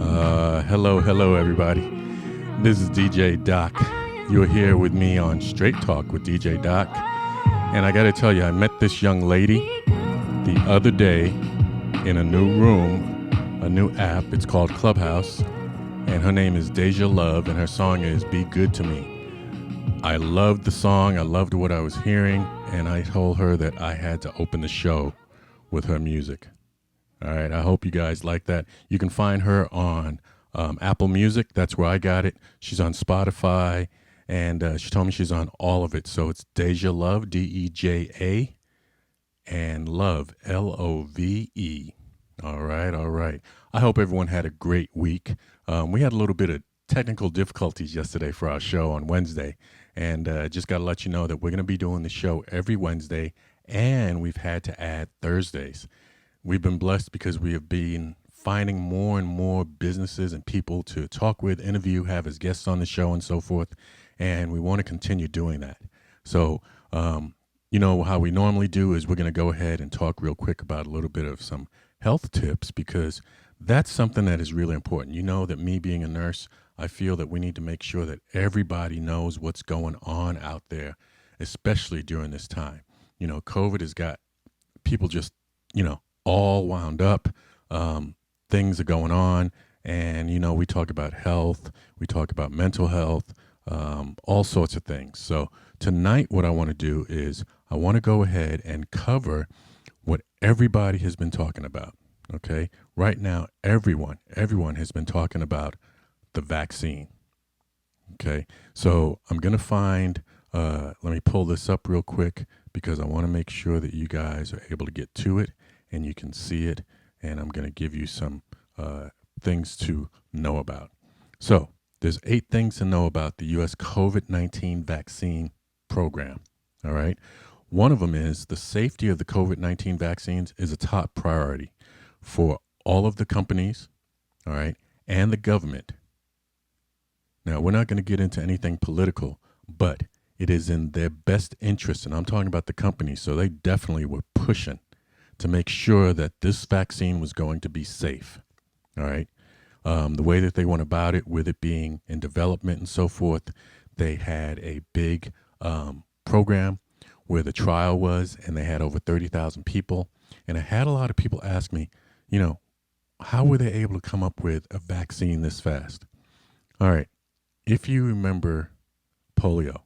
Hello, everybody. This is DJ Doc. You're here with me on Straight Talk with DJ Doc. And I got to tell you, I met this young lady the other day in a new room, a new app. It's called Clubhouse. And her name is Deja Love, and her song is Be Good to Me. I loved the song. I loved what I was hearing. And I told her that I had to open the show with her music. All right, I hope you guys like that. You can find her on Apple Music. That's where I got it. She's on Spotify, and she told me she's on all of it. So it's Deja Love, Deja, and Love, Love. All right. I hope everyone had a great week. We had a little bit of technical difficulties yesterday for our show on Wednesday, and just got to let you know that we're going to be doing the show every Wednesday, and we've had to add Thursdays. We've been blessed because we have been finding more and more businesses and people to talk with, interview, have as guests on the show and so forth. And we want to continue doing that. So, you know, how we normally do is we're going to go ahead and talk real quick about a little bit of some health tips, because that's something that is really important. You know that me being a nurse, I feel that we need to make sure that everybody knows what's going on out there, especially during this time. You know, COVID has got people just, all wound up. Things are going on, and we talk about health, we talk about mental health, all sorts of things. So tonight what I want to do is I want to go ahead and cover what everybody has been talking about. Okay, right now everyone has been talking about the vaccine. Okay, so I'm gonna find let me pull this up real quick, because I want to make sure that you guys are able to get to it and you can see it, and I'm going to give you some things to know about. So there's 8 things to know about the U.S. COVID-19 vaccine program, all right? One of them is the safety of the COVID-19 vaccines is a top priority for all of the companies, all right, and the government. Now, we're not going to get into anything political, but it is in their best interest, and I'm talking about the companies, so they definitely were pushing to make sure that this vaccine was going to be safe, all right? The way that they went about it, with it being in development and so forth, they had a big program where the trial was, and they had over 30,000 people. And I had a lot of people ask me, how were they able to come up with a vaccine this fast? All right, if you remember polio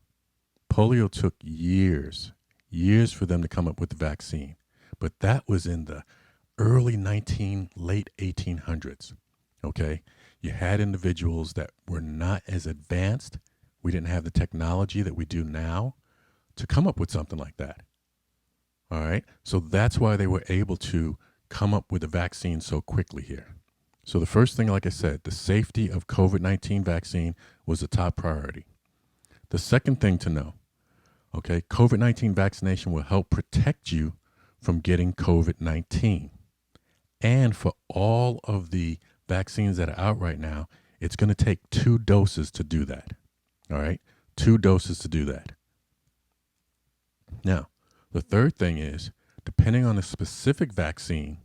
took years for them to come up with the vaccine. But that was in the late 1800s, okay? You had individuals that were not as advanced. We didn't have the technology that we do now to come up with something like that, all right? So that's why they were able to come up with a vaccine so quickly here. So the first thing, like I said, the safety of COVID-19 vaccine was a top priority. The second thing to know, okay, COVID-19 vaccination will help protect you from getting COVID-19. And for all of the vaccines that are out right now, it's going to take 2 doses to do that. All right? 2 doses to do that. Now, the third thing is, depending on the specific vaccine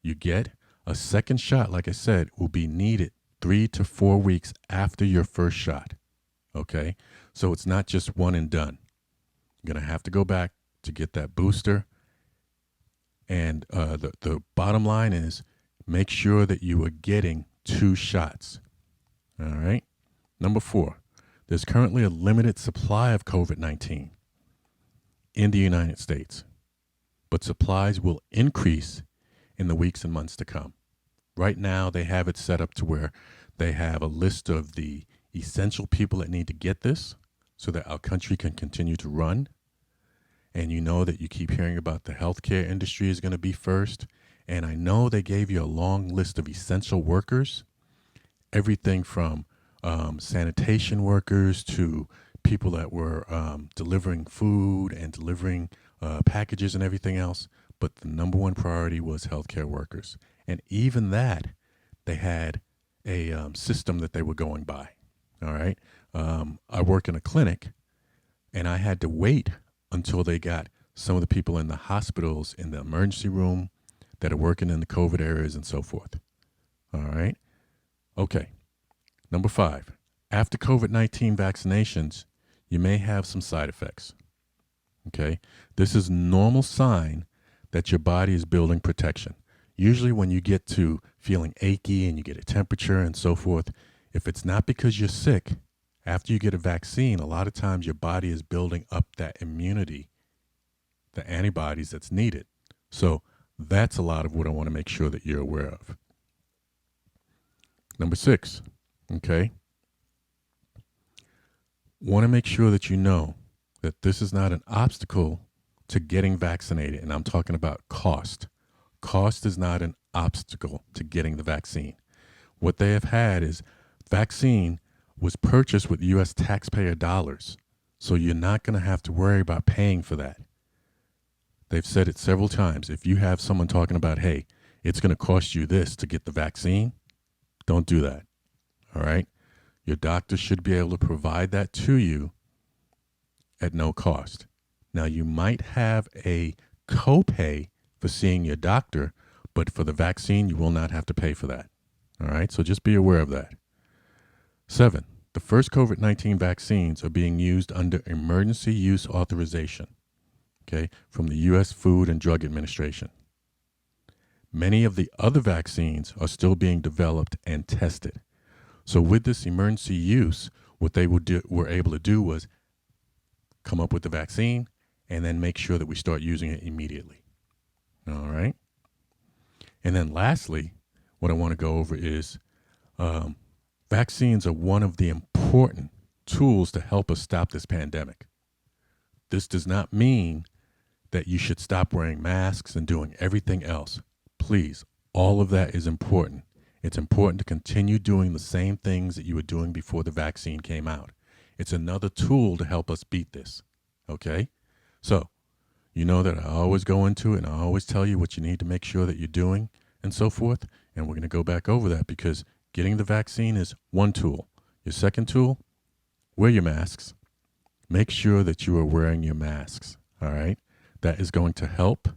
you get, a second shot, like I said, will be needed 3 to 4 weeks after your first shot. Okay? So it's not just one and done. You're going to have to go back to get that booster. And the bottom line is, make sure that you are getting 2 shots. All right? Number 4, there's currently a limited supply of COVID-19 in the United States, but supplies will increase in the weeks and months to come. Right now, they have it set up to where they have a list of the essential people that need to get this so that our country can continue to run. And you know that you keep hearing about the healthcare industry is going to be first. And I know they gave you a long list of essential workers, everything from sanitation workers to people that were delivering food and delivering packages and everything else. But the number one priority was healthcare workers. And even that, they had a system that they were going by. All right. I work in a clinic, and I had to wait until they got some of the people in the hospitals, in the emergency room, that are working in the COVID areas and so forth. All right. Okay. Number 5. After COVID-19 vaccinations, you may have some side effects. Okay. This is normal sign that your body is building protection. Usually when you get to feeling achy and you get a temperature and so forth, if it's not because you're sick, after you get a vaccine, a lot of times your body is building up that immunity, the antibodies that's needed. So that's a lot of what I want to make sure that you're aware of. Number 6, okay? Want to make sure that you know that this is not an obstacle to getting vaccinated, and I'm talking about cost. Cost is not an obstacle to getting the vaccine. What they have had is vaccine was purchased with U.S. taxpayer dollars, so you're not going to have to worry about paying for that. They've said it several times. If you have someone talking about, hey, it's going to cost you this to get the vaccine, don't do that. All right? Your doctor should be able to provide that to you at no cost. Now, you might have a copay for seeing your doctor, but for the vaccine, you will not have to pay for that. All right? So just be aware of that. 7, the first COVID-19 vaccines are being used under emergency use authorization, okay, from the U.S. Food and Drug Administration. Many of the other vaccines are still being developed and tested. So with this emergency use, what they were able to do was come up with the vaccine and then make sure that we start using it immediately. All right? And then lastly, what I want to go over is vaccines are one of the important tools to help us stop this pandemic. This does not mean that you should stop wearing masks and doing everything else. Please, all of that is important. It's important to continue doing the same things that you were doing before the vaccine came out. It's another tool to help us beat this, okay? So, you know that I always go into it and I always tell you what you need to make sure that you're doing and so forth, and we're going to go back over that because getting the vaccine is one tool. Your second tool, wear your masks. Make sure that you are wearing your masks, all right? That is going to help,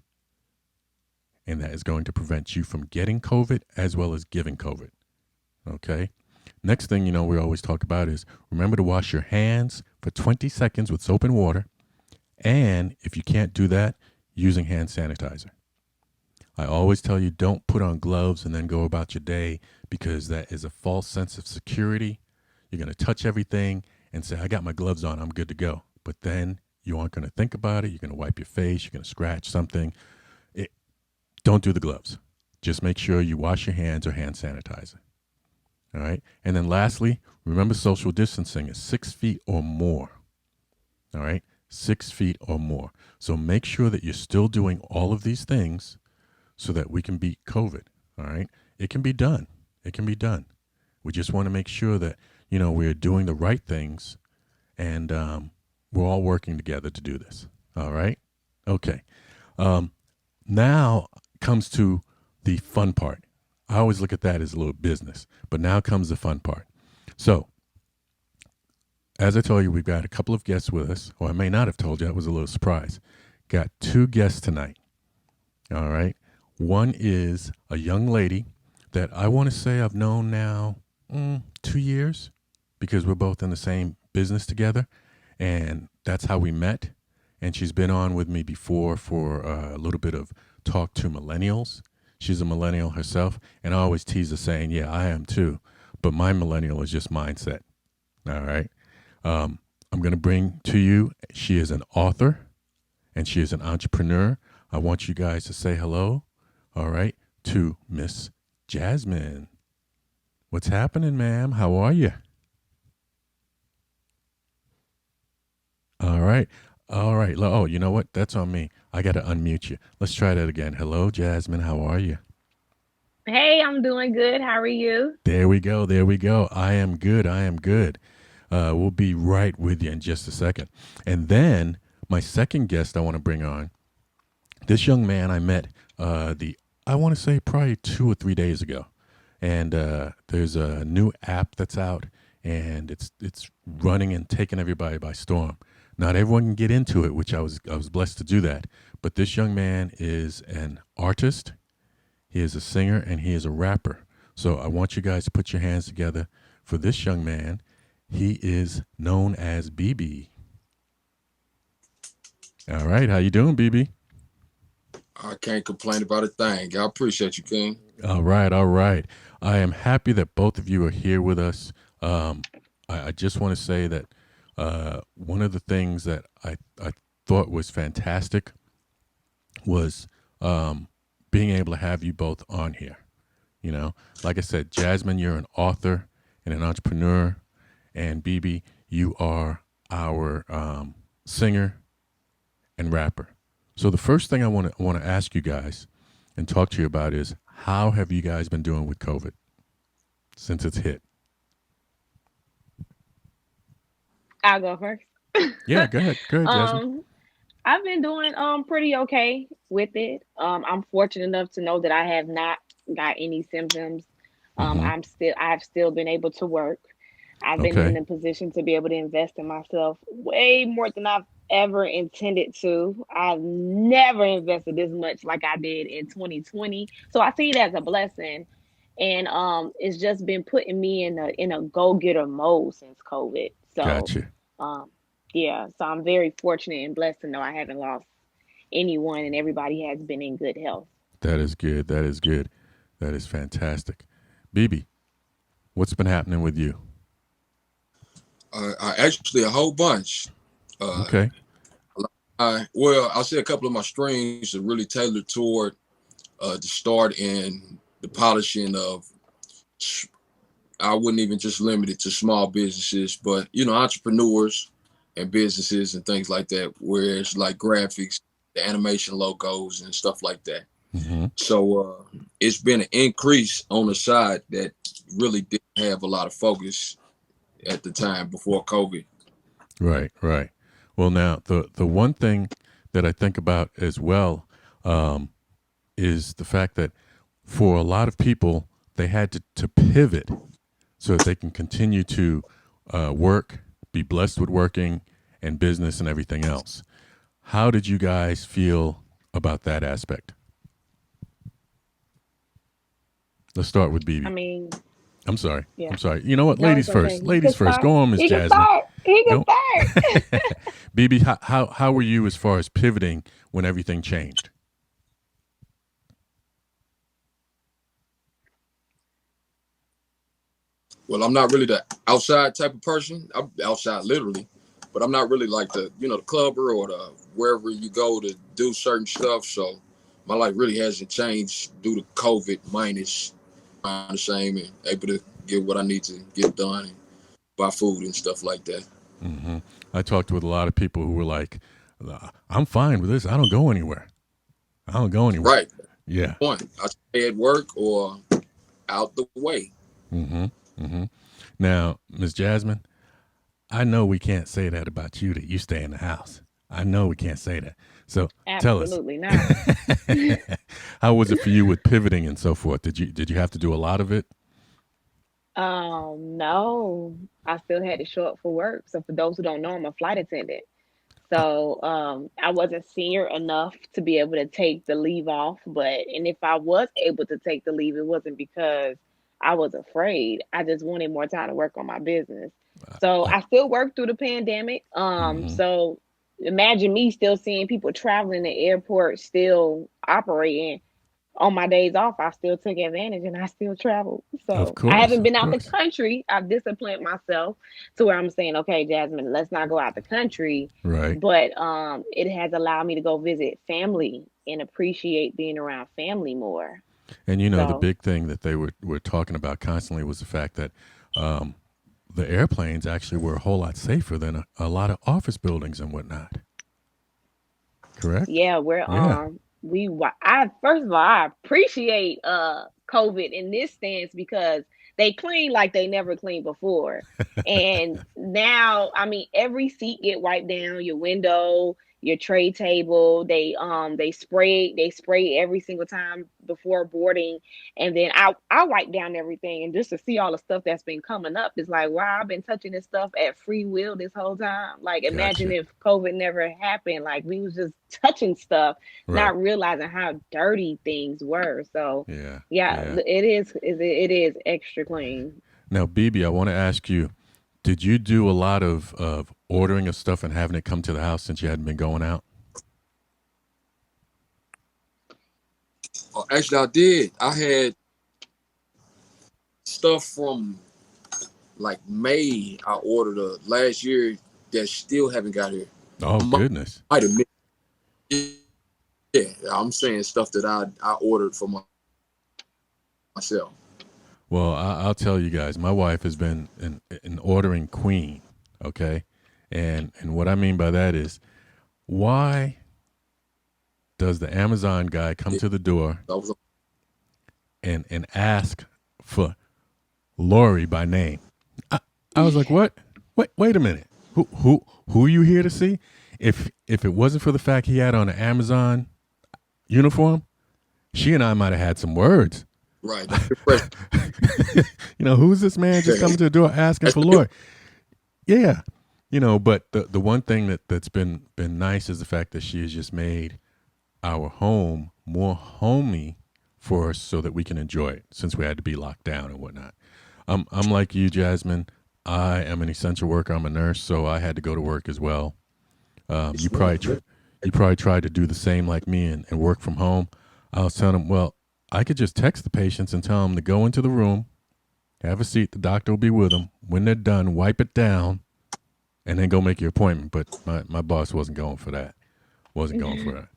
and that is going to prevent you from getting COVID as well as giving COVID, okay? Next thing you know we always talk about is remember to wash your hands for 20 seconds with soap and water, and if you can't do that, using hand sanitizer. I always tell you don't put on gloves and then go about your day because that is a false sense of security. You're going to touch everything and say, I got my gloves on, I'm good to go. But then you aren't going to think about it. You're going to wipe your face. You're going to scratch something. Don't do the gloves. Just make sure you wash your hands or hand sanitizer. All right. And then lastly, remember social distancing is 6 feet or more. All right. 6 feet or more. So make sure that you're still doing all of these things so that we can beat COVID. All right. It can be done. It can be done. We just want to make sure that, you know, we're doing the right things and we're all working together to do this. All right. Okay. Now comes to the fun part. I always look at that as a little business, but now comes the fun part. So, as I told you, we've got a couple of guests with us, or I may not have told you, that was a little surprise. Got 2 guests tonight. All right. One is a young lady that I want to say I've known now 2 years because we're both in the same business together, and that's how we met. And she's been on with me before for a little bit of Talk to Millennials. She's a millennial herself, and I always tease her saying, yeah, I am too, but my millennial is just mindset. All right. I'm going to bring to you, she is an author, and she is an entrepreneur. I want you guys to say hello, all right, to Miss Jasmine. What's happening, ma'am? How are you? All right. All right. Oh, you know what? That's on me. I got to unmute you. Let's try that again. Hello, Jasmine. How are you? Hey, I'm doing good. How are you? There we go. There we go. I am good. I am good. We'll be right with you in just a second. And then my second guest I want to bring on, this young man I met I want to say probably 2 or 3 days ago. And there's a new app that's out, and it's running and taking everybody by storm. Not everyone can get into it, which I was blessed to do that. But this young man is an artist, he is a singer, and he is a rapper. So I want you guys to put your hands together for this young man. He is known as BB. All right, how you doing, BB? I can't complain about a thing. I appreciate you, King. All right, all right. I am happy that both of you are here with us. Um, I just want to say that one of the things that I thought was fantastic was being able to have you both on here. You know, like I said, Jasmine, you're an author and an entrepreneur, and BB, you are our singer and rapper. So the first thing I want to ask you guys and talk to you about is how have you guys been doing with COVID since it's hit? I'll go first. Yeah, go ahead, Jasmine. um, I've been doing pretty okay with it. I'm fortunate enough to know that I have not got any symptoms. Mm-hmm. I've still been able to work. I've been in Okay, a position to be able to invest in myself way more than I've ever intended to. I've never invested this much like I did in 2020. So I see it as a blessing. And it's just been putting me in a go-getter mode since COVID. So gotcha. um yeah, so I'm very fortunate and blessed to know I haven't lost anyone and everybody has been in good health. That is good. That is good. That is fantastic. BB, what's been happening with you? I actually a whole bunch. Uh, Okay. I'll say a couple of my streams are really tailored toward the start and the polishing of. I wouldn't even just limit it to small businesses, but entrepreneurs and businesses and things like that, where it's like graphics, the animation logos and stuff like that. Mm-hmm. So it's been an increase on the side that really didn't have a lot of focus at the time before COVID. Right, right. Well, now the one thing that I think about as well um, is the fact that for a lot of people they had to pivot so that they can continue to work, be blessed with working and business and everything else. How did you guys feel about that aspect? Let's start with I BB. mean, I'm sorry. yeah. I'm sorry. You know what? No, Ladies it's okay. first. You can Ladies first. start. Go on, Miss You can Jasmine. start. You can Go. start. BB, how were you as far as pivoting when everything changed? Well, I'm not really the outside type of person. I'm outside literally, but I'm not really like the clubber or the wherever you go to do certain stuff. So my life really hasn't changed due to COVID minus I'm the same and able to get what I need to get done and buy food and stuff like that. Mm-hmm. I talked with a lot of people who were like, "I'm fine with this. I don't go anywhere. I don't go anywhere." Right. Yeah. One, I stay at work or out the way. Mm-hmm. Mm-hmm. Now, Miss Jasmine, I know we can't say that about you that you stay in the house. I know we can't say that. So tell us, Absolutely not. how was it for you with pivoting and so forth? Did you have to do a lot of it? No, I still had to show up for work. So for those who don't know, I'm a flight attendant. So I wasn't senior enough to be able to take the leave off, and if I was able to take the leave, it wasn't because I was afraid. I just wanted more time to work on my business. So Uh, I still worked through the pandemic. mm-hmm. So imagine me still seeing people traveling the airport, still operating on my days off. I still took advantage and I still traveled. Of So I course, haven't of been out the course. country. I've disciplined myself to where I'm saying, okay, Jasmine, let's not go out the country. Right. But it has allowed me to go visit family and appreciate being around family more. And you know, the So big thing that they were talking about constantly was the fact that um, the airplanes actually were a whole lot safer than a lot of office buildings and whatnot. Correct? yeah, we're Yeah. I first of all I appreciate COVID in this stance because they clean like they never cleaned before. And now, I mean, every seat get wiped down, your window, your tray table. They spray every single time before boarding, and then I wipe down everything, and just to see all the stuff that's been coming up, it's like, wow, I've been touching this stuff at free will this whole time. Like, imagine Gotcha. if COVID never happened. Like, we was just touching stuff, Right. not realizing how dirty things were. So Yeah. yeah, Yeah. it is extra clean. Now, BB, I want to ask you, did you do a lot of ordering of stuff and having it come to the house since you hadn't been going out? Actually, I did. I had stuff from like May. I ordered last year that still haven't got here. Oh, goodness. Might have missed. Yeah, I'm saying stuff that I ordered for myself. Well, I'll tell you guys, my wife has been an ordering queen, okay? And what I mean by that is, why does the Amazon guy come Yeah, to the door I was, and ask for Lori by name? I was like, what? Wait a minute. Who are you here to see? If it wasn't for the fact he had on an Amazon uniform, she and I might have had some words. right. That's impressive. Who's this man just coming to the door asking for Lori? Yeah. But the one thing that's been nice is the fact that she has just made our home more homey for us so that we can enjoy it since we had to be locked down and whatnot. I'm like you, Jasmine. I am an essential worker. I'm a nurse, so I had to go to work as well. You probably tried to do the same like me and work from home. I was telling them, well, I could just text the patients and tell them to go into the room, have a seat. The doctor will be with them. When they're done, wipe it down, and then go make your appointment. But my boss wasn't going for that. Wasn't going for that.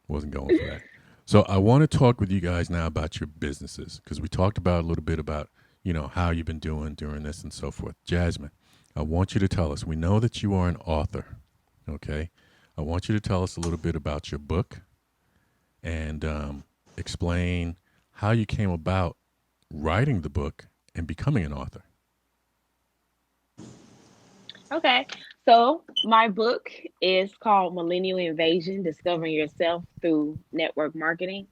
Wasn't going for that. So I want to talk with you guys now about your businesses, because we talked about a little bit about, how you've been doing during this and so forth. Jasmine, I want you to tell us. We know that you are an author, okay? I want you to tell us a little bit about your book and explain how you came about writing the book and becoming an author. Okay. So my book is called Millennial Invasion: Discovering Yourself Through Network Marketing.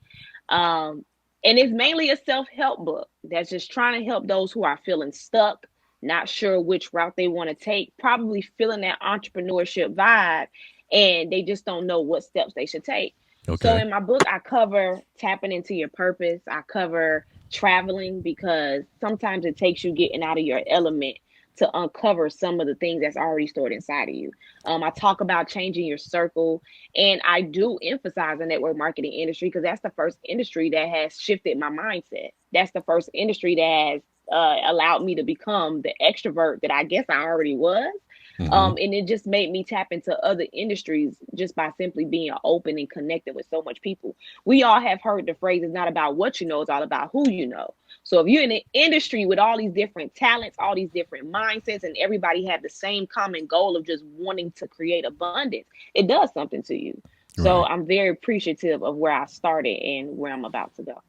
Um, and it's mainly a self-help book that's just trying to help those who are feeling stuck, not sure which route they want to take, probably feeling that entrepreneurship vibe, and they just don't know what steps they should take. So Okay. in my book, I cover tapping into your purpose. I cover traveling, because sometimes it takes you getting out of your element to uncover some of the things that's already stored inside of you. I talk about changing your circle, and I do emphasize the network marketing industry because that's the first industry that has shifted my mindset. That's the first industry that has allowed me to become the extrovert that I guess I already was. Mm-hmm. And it just made me tap into other industries just by simply being open and connected with so much people. We all have heard the phrase, it's not about what you know, it's all about who you know. So if you're in an industry with all these different talents, all these different mindsets, and everybody have the same common goal of just wanting to create abundance, it does something to you. So Right. I'm very appreciative of where I started and where I'm about to go.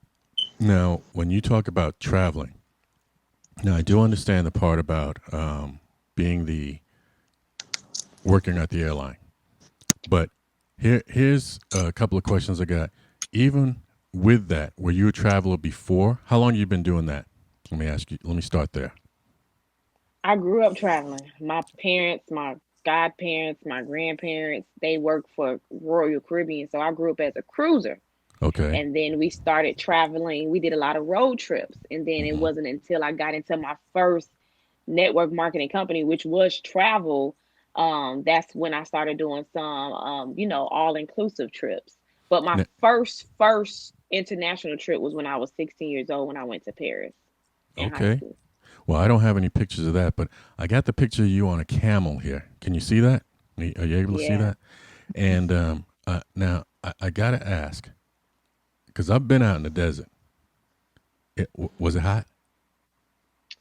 Now, when you talk about traveling, now I do understand the part about being the working at the airline, but here's a couple of questions I got. Even with that, were you a traveler before? How long have you been doing that? Let me ask you. Let me start there. I grew up traveling. My parents, my godparents, my grandparents, they worked for Royal Caribbean. So I grew up as a cruiser. Okay. And then we started traveling. We did a lot of road trips. And then it Mm-hmm. wasn't until I got into my first network marketing company, which was travel. That's when I started doing some, all inclusive trips. But my first international trip was when I was 16 years old when I went to Paris in high Okay. school. Well, I don't have any pictures of that, but I got the picture of you on a camel here. Can you see that? Are you able to see Yeah, that? And now I got to ask, because I've been out in the desert. Was it hot?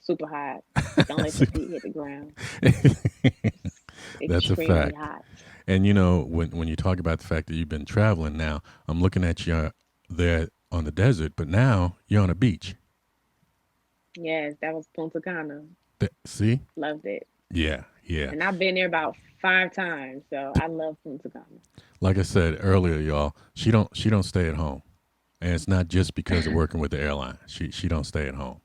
super hot. Don't let your feet hit the ground. It's That's a extremely fact. hot. And when you talk about the fact that you've been traveling now, I'm looking at you there on the desert, but now you're on a beach. Yes, that was Punta Cana. See? Loved it. Yeah, yeah. And I've been there about 5 times, so I love Punta Cana. Like I said earlier, y'all, she don't stay at home, and it's not just because of working with the airline. She don't stay at home,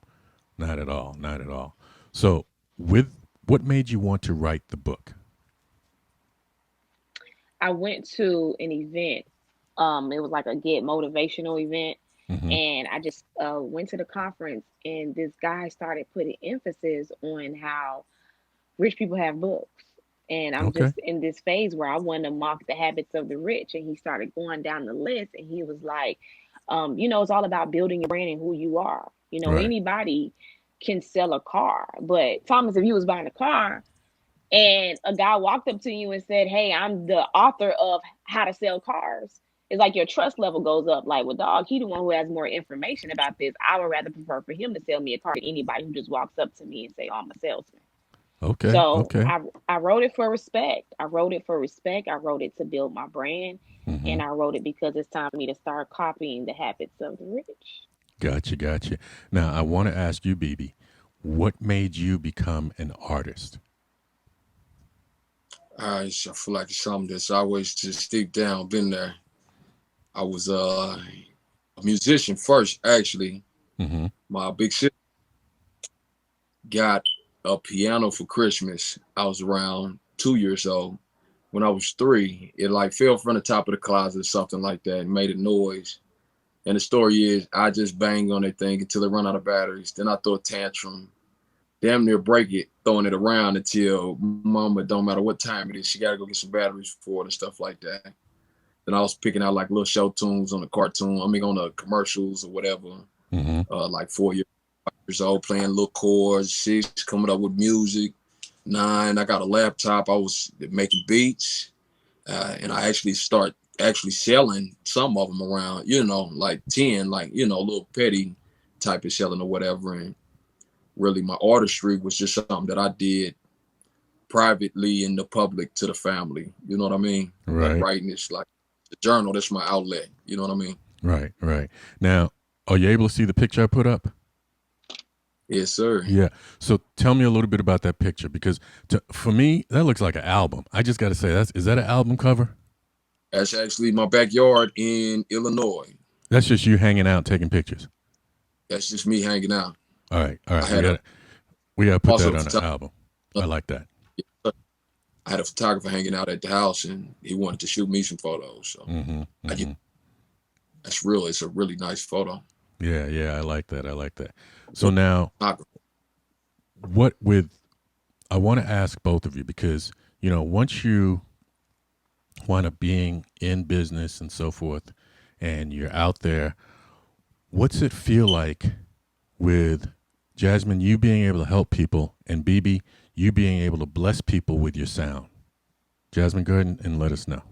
not at all, not at all. So, with what made you want to write the book? I went to an event. It was like a get motivational event, Mm-hmm. and I just went to the conference, and this guy started putting emphasis on how rich people have books. And I'm Okay. just in this phase where I want to mock the habits of the rich. And he started going down the list, and he was like, it's all about building your brand and who you are. Right. Anybody can sell a car, but Thomas, if you was buying a car and a guy walked up to you and said, "Hey, I'm the author of How to Sell Cars," it's like your trust level goes up. Like, well, dog, he the one who has more information about this. I would rather prefer for him to sell me a car than anybody who just walks up to me and say, "Oh, I'm a salesman." Okay. So Okay. I wrote it for respect. I wrote it for respect. I wrote it to build my brand, Mm-hmm. and I wrote it because it's time for me to start copying the habits of the rich. Gotcha. Gotcha. Now, I want to ask you, BB, what made you become an artist? I feel like it's something that's always just deep down been there. I was a musician first, actually. Mm-hmm. My big sister got a piano for Christmas. I was around 2 years old. When I was three, it like fell from the top of the closet or something like that and made a noise. And the story is, I just banged on that thing until it run out of batteries. Then I throw a tantrum, damn near break it, throwing it around until mama, don't matter what time it is, she got to go get some batteries for it and stuff like that. Then I was picking out like little show tunes on the cartoon, on the commercials or whatever. Mm-hmm. Like 4 years old, playing little chords, 6, coming up with music. 9, I got a laptop. I was making beats, and I actually selling some of them around, like 10, like, a little petty type of selling or whatever. And really my artistry was just something that I did privately in the public to the family. You know what I mean? Like Right. writing this like the journal, that's my outlet. You know what I mean? Right. Right. Now, are you able to see the picture I put up? Yes, sir. Yeah. So tell me a little bit about that picture because for me, that looks like an album. I just got to say, is that an album cover? That's actually my backyard in Illinois. That's just you hanging out taking pictures. That's just me hanging out. All right. All I right. We had got a to we got to put also that a on an photographer. album. I like that. I had a photographer hanging out at the house, and he wanted to shoot me some photos. So Mm-hmm. I get Mm-hmm. that's real. It's a really nice photo. Yeah. Yeah. I like that. I like that. So now, what with I want to ask both of you because once you wind up being in business and so forth, and you're out there, what's it feel like with Jasmine, you being able to help people, and BB, you being able to bless people with your sound? Jasmine, go ahead and let us know.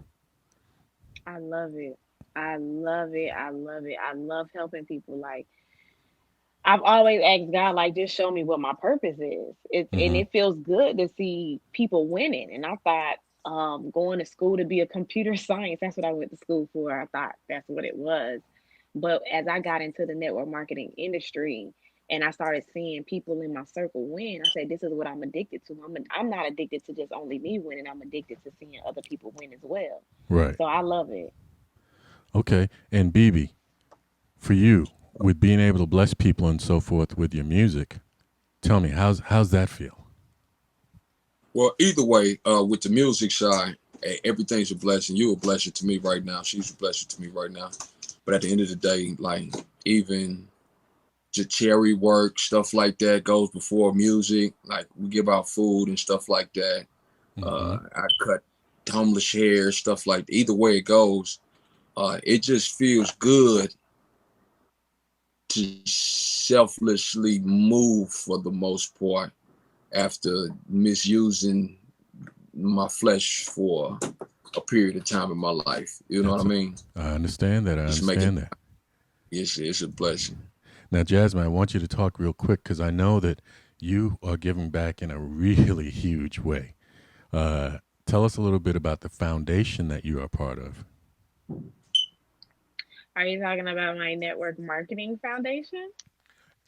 I love it. I love it. I love it. I love helping people. Like, I've always asked God, like, just show me what my purpose is. And Mm-hmm. it feels good to see people winning. And I thought, going to school to be a computer science, that's what I went to school for. I thought that's what it was. But as I got into the network marketing industry and I started seeing people in my circle win, I said, this is what I'm addicted to. I'm not addicted to just only me winning. I'm addicted to seeing other people win as well. Right. So I love it. Okay. And BB, for you, with being able to bless people and so forth with your music, tell me how's that feel? Well, either way, with the music side, hey, everything's a blessing. You a blessing to me right now. She's a blessing to me right now. But at the end of the day, like even the cherry work, stuff like that goes before music. Like we give out food and stuff like that. Mm-hmm. I cut homeless hair, stuff like that. Either way it goes, it just feels good to selflessly move for the most part after misusing my flesh for a period of time in my life. You know what I mean? I understand that. I Just making understand that. it's a blessing. Now, Jasmine, I want you to talk real quick because I know that you are giving back in a really huge way. Uh, Tell us a little bit about the foundation that you are part of. Are you talking about my network marketing foundation?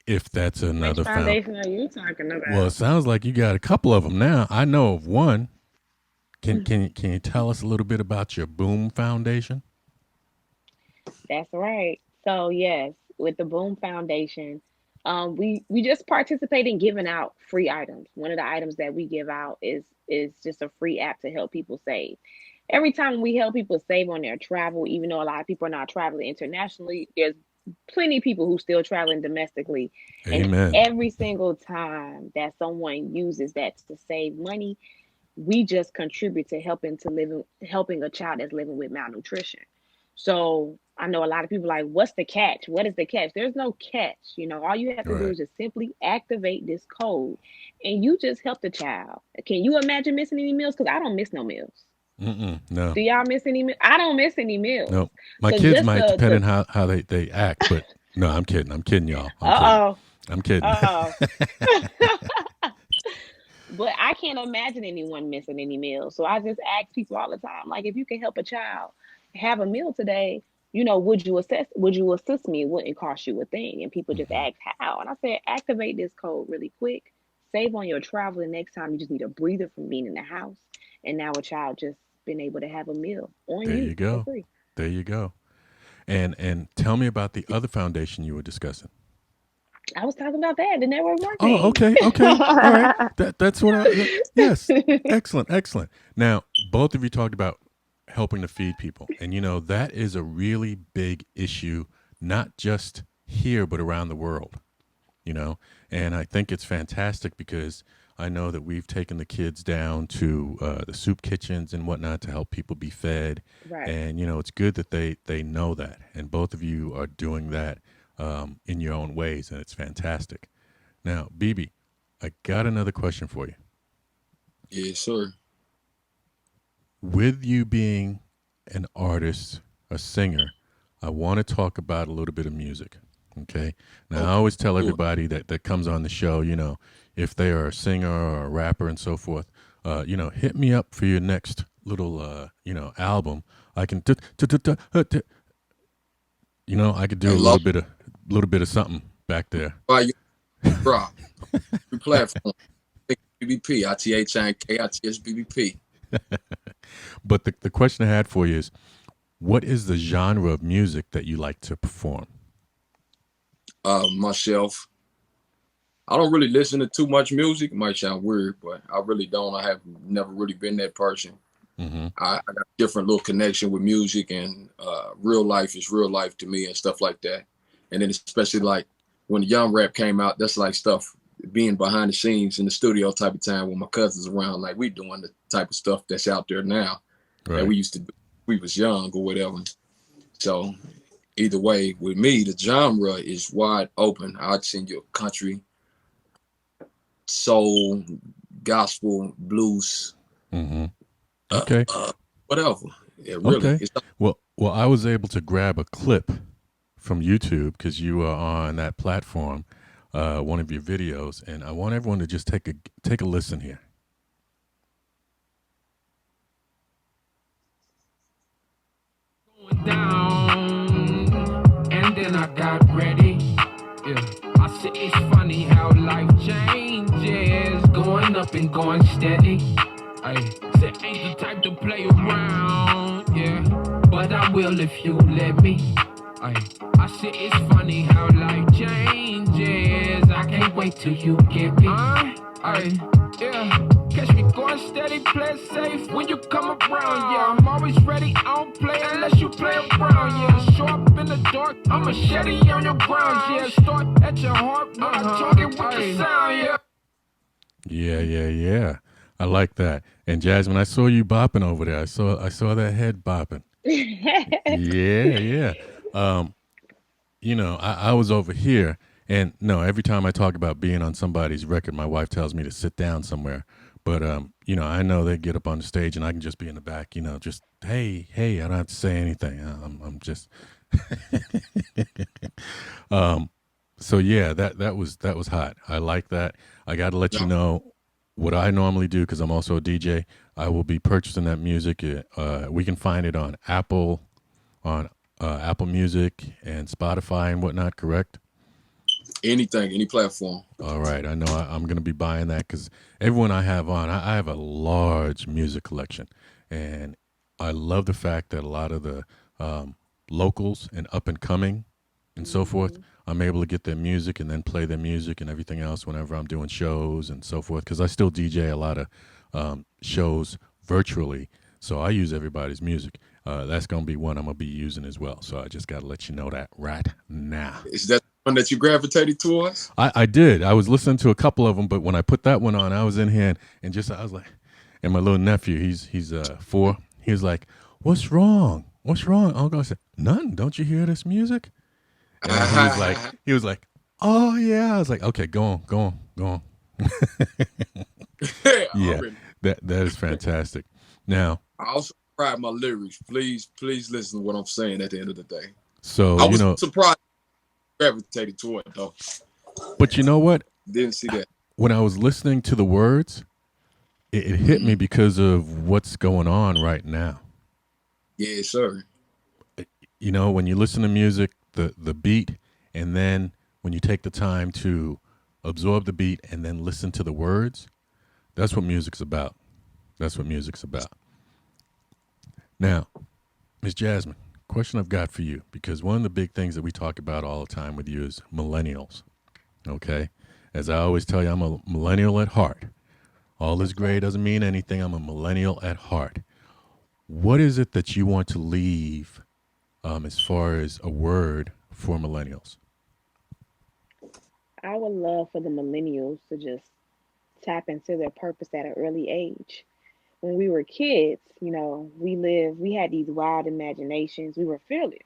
if that's Which another foundation are you talking Well, it about? sounds like you got a couple of them now. I know of one. Can you tell us a little bit about your Boom Foundation? That's right. So yes, with the Boom Foundation, we just participate in giving out free items. One of the items that we give out is just a free app to help people save. Every time we help people save on their travel, even though a lot of people are not traveling internationally, there's plenty of people who still traveling domestically. And Amen. every single time that someone uses that to save money, we just contribute to helping a child that's living with malnutrition. So I know a lot of people like, what's the catch? What is the catch? There's no catch. All you have to do Right. is just simply activate this code and you just help the child. Can you imagine missing any meals? Because I don't miss no meals. No. Do y'all miss any meals? I don't miss any meals. No. My So kids just might, the depending how they act, but no, I'm kidding. I'm kidding, y'all. I'm kidding. uh I'm kidding. oh but I can't imagine anyone missing any meals. So I just ask people all the time, like, if you can help a child have a meal today, would you assist me? It wouldn't cost you a thing. And people just hmm ask how. And I said, activate this code really quick. Save on your travel. The next time you just need a breather from being in the house. And now a child just been able to have a meal on There you you for go. free. There you go. And tell me about the other foundation you were discussing. I was talking about that, the network Oh, marketing. okay, okay, all right. That's what yes, excellent, excellent. Now, both of you talked about helping to feed people, and that is a really big issue, not just here but around the world. And I think it's fantastic because I know that we've taken the kids down to the soup kitchens and whatnot to help people be fed, Right. and it's good that they know that, and both of you are doing that in your own ways, and it's fantastic. Now, BB, I got another question for you. Yes, sir. With you being an artist, a singer, I want to talk about a little bit of music. Okay. Now, I Okay. always tell Sure. everybody that comes on the show, if they are a singer or a rapper and so forth, hit me up for your next little, album. I can, I could do Hey, a love. little bit of something back there. Why you drop your platform? BBP, ITHINKITSBBP. But the question I had for you is, what is the genre of music that you like to perform? Myself, I don't really listen to too much music. It might sound weird, but I really don't. I have never really been that person. Mm-hmm. I got a different little connection with music, and real life is real life to me and stuff like that. And then especially like when the young rap came out, that's like stuff being behind the scenes in the studio type of time when my cousins around, like we doing the type of stuff that's out there now that Right. we used to do. We was young or whatever. So either way, with me, the genre is wide open. I'd send you a country, soul, gospel, blues, Mm-hmm. uh, Okay. whatever. Yeah, really. Okay. Well, I was able to grab a clip from YouTube because you are on that platform, one of your videos, and I want everyone to just take a listen here. Down, and then I got ready. Yeah, I said it's funny how life changes, going up and going steady. I said ain't the type to play around, yeah, but I will if you let me. I said it's funny how life changes. I can't wait till you get me. Yeah. Catch me going steady, play it safe when you come around. Yeah, I'm always ready. I don't play unless you play around. Yeah, show up in the dark. I'm a machete on your ground. Yeah, start at your heart, but I talk it with the sound. Yeah. Yeah. I like that. And Jasmine, I saw you bopping over there. I saw that head bopping. Yeah. Um, I was over here, and no, every time I talk about being on somebody's record, my wife tells me to sit down somewhere. But I know they get up on the stage, and I can just be in the back, just hey, I don't have to say anything. I'm just. um, so yeah, that was hot. I like that. I got to let you No, know what I normally do because I'm also a DJ. I will be purchasing that music. We can find it on Apple Music and Spotify and whatnot. Correct? Anything, any platform. All right, I know I'm going to be buying that because everyone I have on, I have a large music collection, and I love the fact that a lot of the um, locals and up and coming and so forth, Hmm. I'm able to get their music and then play their music and everything else whenever I'm doing shows and so forth. Because I still DJ a lot of shows virtually, so I use everybody's music. That's going to be one I'm going to be using as well. So I just got to let you know that right now. Is that the one that you gravitated towards? I did. I was listening to a couple of them, but when I put that one on, I was in here and just I was like, and my little nephew, he's 4. He was like, "What's wrong? What's wrong?" Uncle, I said, "Nothing. Don't you hear this music?" And he was like, "Oh yeah." I was like, "Okay, go on, go on, go on." Yeah, Already. that is fantastic. Now, I also pride my lyrics. Please listen to what I'm saying at the end of the day. so I was surprised you gravitated toward it though. but you know what? Didn't see that. When I was listening to the words, it hit me Hmm. because of what's going on right now. Yes, sir. When you listen to music, the beat, and then when you take the time to absorb the beat and then listen to the words, that's what music's about. That's what music's about. Now, Miss Jasmine, question I've got for you, because one of the big things that we talk about all the time with you is millennials. Okay, as I always tell you, I'm a millennial at heart. All this Okay. gray doesn't mean anything. I'm a millennial at heart. What is it that you want to leave as far as a word for millennials? I would love for the millennials to just tap into their purpose at an early age. When we were kids, we had these wild imaginations. We were fearless.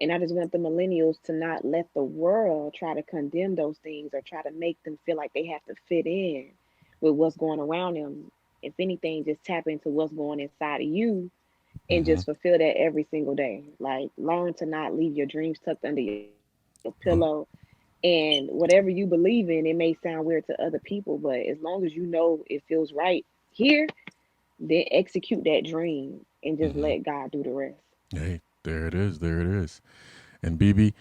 And I just want the millennials to not let the world try to condemn those things or try to make them feel like they have to fit in with what's going around them. If anything, just tap into what's going inside of you and Mm-hmm. just fulfill that every single day. Like, learn to not leave your dreams tucked under your pillow. And whatever you believe in, it may sound weird to other people, but as long as you know it feels right here, then execute that dream and just Mm-hmm. let God do the rest. Hey, there it is. There it is. And BB,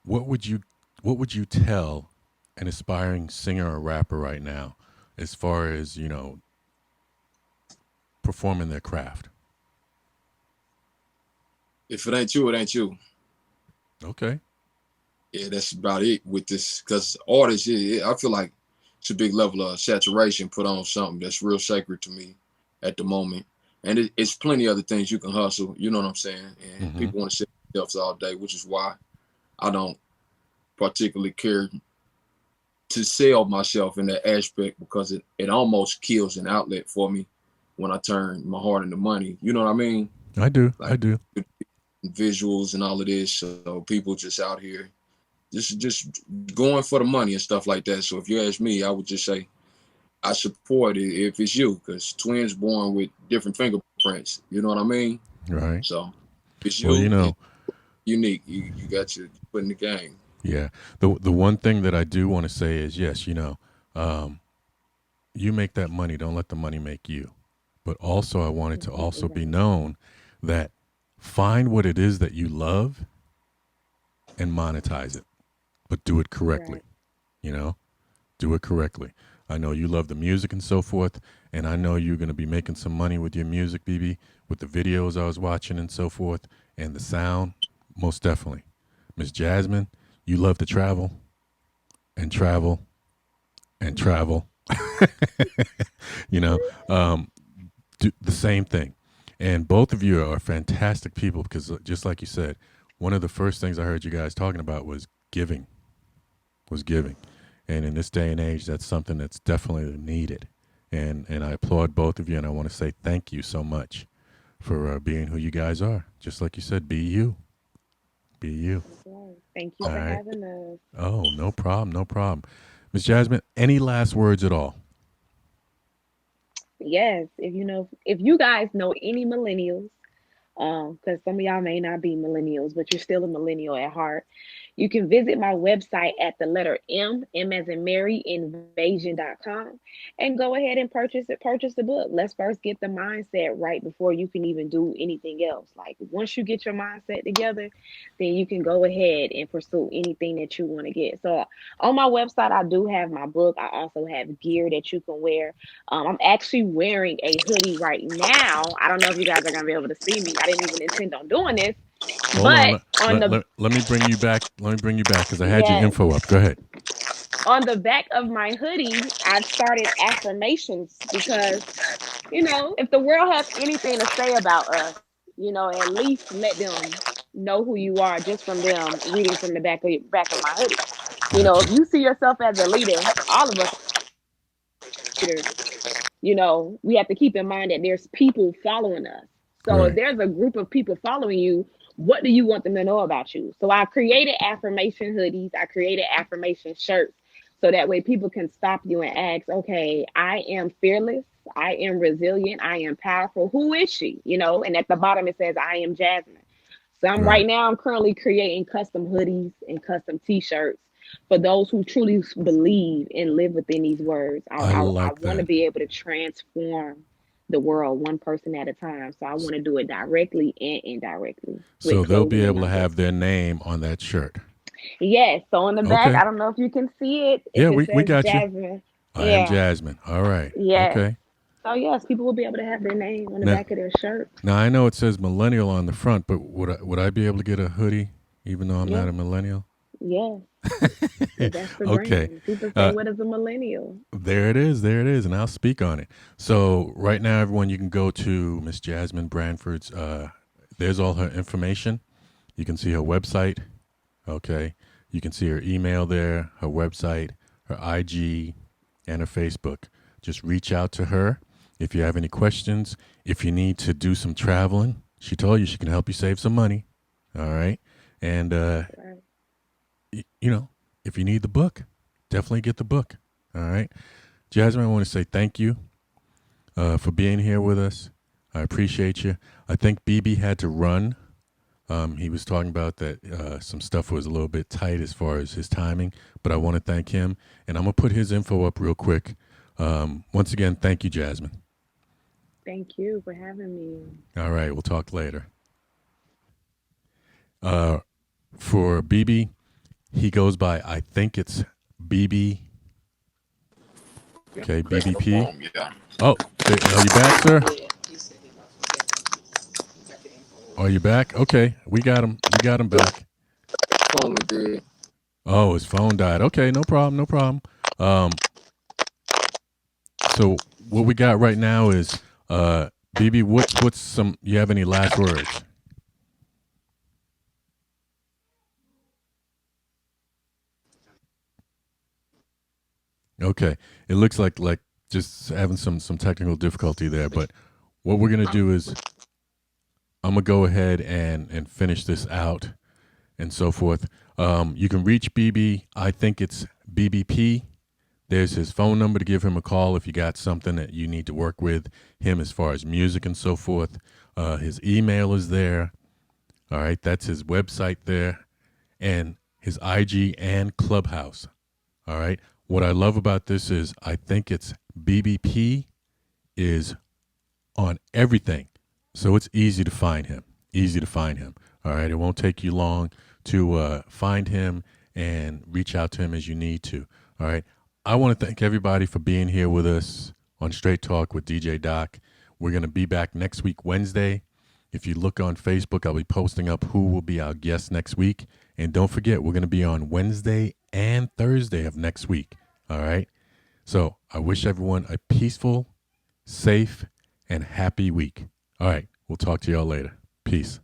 what would you what would you tell an aspiring singer or rapper right now as far as, performing their craft? If it ain't you, it ain't you. Okay. Yeah, that's about it with this. Because artists, I feel like it's a big level of saturation put on something that's real sacred to me at the moment. And it's plenty other things you can hustle. You know what I'm saying? And Mm-hmm. people want to sit themselves all day, which is why I don't particularly care to sell myself in that aspect because it almost kills an outlet for me when I turn my heart into money. You know what I mean? I do. I Like do. visuals and all of this. So people just out here just going for the money and stuff like that. So if you ask me, I would just say I support it if it's you, because twins born with different fingerprints. You know what I mean? Right. So if it's Well, you and unique, you got your foot in the game. yeah. The one thing that I do want to say is yes, um, you make that money. Don't let the money make you. But also, I want it to also be Exactly. known that find what it is that you love and monetize it, but do it correctly. Right. You know, do it correctly. I know you love the music and so forth, and I know you're going to be making some money with your music, BB, with the videos I was watching and so forth, and the sound, most definitely. Miss Jasmine, you love to travel and travel and travel. you know, um, do the same thing. And both of you are fantastic people because, just like you said, one of the first things I heard you guys talking about was giving. And in this day and age, that's something that's definitely needed. And I applaud both of you, and I want to say thank you so much for being who you guys are. Just like you said, be you, be you. That's right. Thank you All for right. having us. Oh, no problem, no problem. Miss Jasmine, any last words at all? Yes, if you guys know any millennials, because some of y'all may not be millennials, but you're still a millennial at heart. You can visit my website at the letter M as in Mary, invasion.com, and go ahead and purchase the book. Let's first get the mindset right before you can even do anything else. Like once you get your mindset together, then you can go ahead and pursue anything that you want to get. So on my website, I do have my book. I also have gear that you can wear. I'm actually wearing a hoodie right now. I don't know if you guys are gonna be able to see me. I didn't even intend on doing this, Hold on. but on the Let me bring you back. Let me bring you back because I had your yes, info up. Go ahead. on the back of my hoodie, I started affirmations because if the world has anything to say about us, at least let them know who you are just from them reading from the back of my hoodie. Gotcha. If you see yourself as a leader, all of us leaders, we have to keep in mind that there's people following us. So if Right. there's a group of people following you, what do you want them to know about you? So I created affirmation hoodies, I created affirmation shirts. So that way people can stop you and ask, okay, I am fearless, I am resilient, I am powerful. Who is she? And at the bottom it says, I am Jasmine. So Right. I'm currently creating custom hoodies and custom t-shirts for those who truly believe and live within these words. I I like want to that. be able to transform the world one person at a time. So I want to do it directly and indirectly with So they'll be clothing in able my to book. have their name on that shirt. Yes. So on the back, Okay. I don't know if you can see it. If Yeah, it we says got you. Jasmine. I am Yeah. Jasmine. All right. Yes. Okay. So yes, people will be able to have their name on the Now, back of their shirt. now I know it says millennial on the front, but would I be able to get a hoodie even though I'm not Yes. a millennial? Yes. Because that's the Okay. brand. People say, Uh, what is a millennial? there it is. There it is. And I'll speak on it. So right now, everyone, you can go to Miss Jasmine Branford's. There's all her information. You can see her website. Okay. You can see her email there, her website, her IG, and her Facebook. Just reach out to her if you have any questions. If you need to do some traveling, she told you she can help you save some money. All right. And, Right. if you need the book, definitely get the book. All right. Jasmine, I want to say thank you for being here with us. I appreciate you. I think BB had to run. He was talking about that some stuff was a little bit tight as far as his timing, but I want to thank him. And I'm going to put his info up real quick. Once again, thank you, Jasmine. Thank you for having me. All right. We'll talk later. For BB, he goes by, I think it's BB. Okay, BBP. Oh, are you back, sir? Are you back? Okay, we got him. We got him back. Oh, his phone died. Okay, no problem. No problem. So what we got right now is, BB. What's some? You have any last words? Okay, it looks like just having some technical difficulty there. But what we're gonna do is I'm gonna go ahead and finish this out and so forth. You can reach BB. I think it's BBP. There's his phone number to give him a call if you got something that you need to work with him as far as music and so forth. His email is there. All right, that's his website there, and his IG and Clubhouse. All right. What I love about this is I think it's BBP is on everything. So it's easy to find him. Easy to find him. All right. It won't take you long to find him and reach out to him as you need to. All right. I want to thank everybody for being here with us on Straight Talk with DJ Doc. We're going to be back next week, Wednesday. If you look on Facebook, I'll be posting up who will be our guest next week. And don't forget, we're going to be on Wednesday and Thursday of next week. All right. So I wish everyone a peaceful, safe, and happy week. All right. We'll talk to y'all later. Peace.